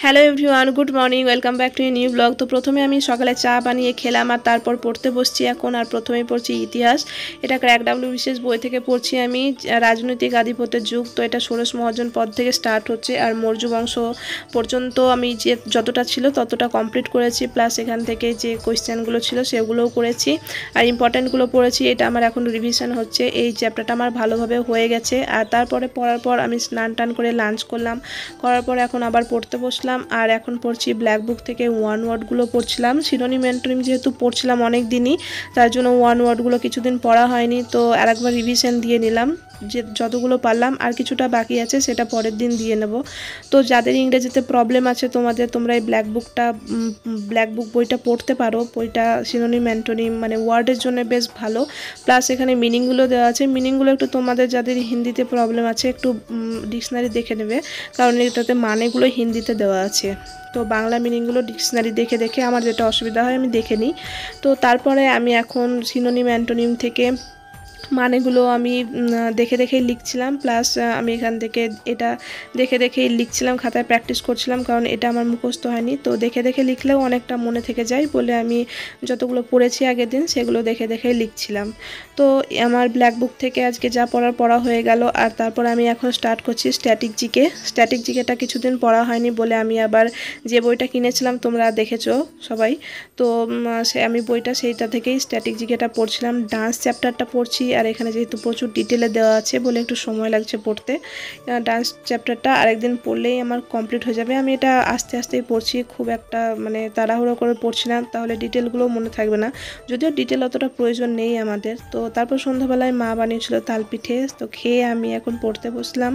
Hello everyone, good morning, welcome back to a new blog. তো প্রথমে আমি সকালে চা বানিয়ে খেলাম আর তারপর পড়তে বসছি এখন। আর প্রথমেই পড়ছি ইতিহাস। এটা ক্র্যাক ডাব্লিউ বিশেষ বই থেকে পড়ছি আমি, রাজনৈতিক আধিপত্যের যুগ। তো এটা ষোড়শ মহাজন পদ থেকে স্টার্ট হচ্ছে আর মৌর্য বংশ পর্যন্ত আমি যে যতটা ছিল ততটা কমপ্লিট করেছি, প্লাস এখান থেকে যে কোয়েশ্চেনগুলো ছিল সেগুলোও করেছি আর ইম্পর্ট্যান্টগুলো পড়েছি। এটা আমার এখন রিভিশন হচ্ছে। এই চ্যাপ্টারটা আমার ভালোভাবে হয়ে গেছে। আর তারপরে পড়ার পর আমি স্নান টান করে লাঞ্চ করলাম, করার পর এখন আবার পড়তে বসলাম। আর এখন পড়ছি ব্ল্যাক বুক থেকে ওয়ান ওয়ার্ডগুলো পড়ছিলাম। সিনোনিম অ্যান্টোনিম যেহেতু পড়ছিলাম অনেক দিনই, তার জন্য ওয়ান ওয়ার্ডগুলো কিছুদিন পড়া হয়নি, তো আরেকবার রিভিশন দিয়ে নিলাম যে যতগুলো পারলাম। আর কিছুটা বাকি আছে, সেটা পরের দিন দিয়ে নেব। তো যাদের ইংরেজিতে প্রবলেম আছে তোমরা এই ব্ল্যাক বুক বইটা পড়তে পারো। বইটা সিনোনিম অ্যান্টোনিম মানে ওয়ার্ডের জন্য বেশ ভালো, প্লাস এখানে মিনিংগুলো দেওয়া আছে। মিনিংগুলো একটু তোমাদের যাদের হিন্দিতে প্রবলেম আছে একটু ডিকশনারি দেখে নেবে, কারণ এটাতে মানেগুলো হিন্দিতে দেওয়া আছে। তো বাংলা মিনিংগুলো ডিকশনারি দেখে দেখে আমার যেটা অসুবিধা হয় আমি দেখে নিই। তো তারপরে আমি এখন সিনোনিম অ্যান্টোনিম থেকে মানেগুলো আমি দেখে দেখেই লিখছিলাম, প্লাস আমি এখান থেকে এটা দেখে দেখেই লিখছিলাম, খাতায় প্র্যাকটিস করছিলাম, কারণ এটা আমার মুখস্থ হয়নি। তো দেখে দেখে লিখলেও অনেকটা মনে থেকে যায় বলে আমি যতগুলো পড়েছি আগের দিন সেগুলো দেখে দেখে লিখছিলাম। তো আমার ব্ল্যাক বুক থেকে আজকে যা পড়া হয়ে গেল। আর তারপর আমি এখন স্টার্ট করছি স্ট্যাটিক জিকেটা কিছুদিন পড়া হয়নি বলে আমি আবার যে বইটা কিনেছিলাম তোমরা দেখেছো সবাই, তো আমি বইটা সেইটা থেকেই স্ট্যাটিক জিকেটা পড়ছিলাম। ডান্স চ্যাপ্টারটা পড়ছি, আর এখানে যেহেতু প্রচুর ডিটেলে দেওয়া আছে বলে একটু সময় লাগছে পড়তে। ডান্স চ্যাপ্টারটা আরেকদিন পড়লেই আমার কমপ্লিট হয়ে যাবে। আমি এটা আস্তে আস্তেই পড়ছি, খুব একটা মানে তাড়াহুড়ো করে পড়ছি না, তাহলে ডিটেলগুলো মনে থাকবে না। যদিও ডিটেল অতটা প্রয়োজন নেই আমাদের। তো তারপর সন্ধ্যাবেলায় মা বানিয়েছিল তালপিঠে, তো খেয়ে আমি এখন পড়তে বসলাম।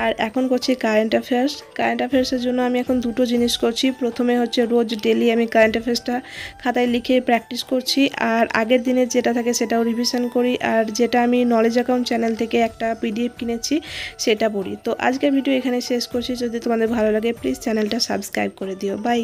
আর এখন করছি কারেন্ট অ্যাফেয়ার্সের জন্য আমি এখন দুটো জিনিস করছি। প্রথমে হচ্ছে রোজ ডেলি আমি কারেন্ট অ্যাফেয়ার্সটা খাতায় লিখে প্র্যাকটিস করছি, আর আগের দিনের যেটা থাকে সেটাও রিভিশন করি, আর যেটা আমি নলেজ অ্যাকাউন্ট চ্যানেল থেকে একটা PDF কিনেছি সেটা পড়ি। তো আজকের ভিডিও এখানে শেষ করছি। যদি তোমাদের ভালো লাগে প্লিজ চ্যানেলটা সাবস্ক্রাইব করে দিও। বাই।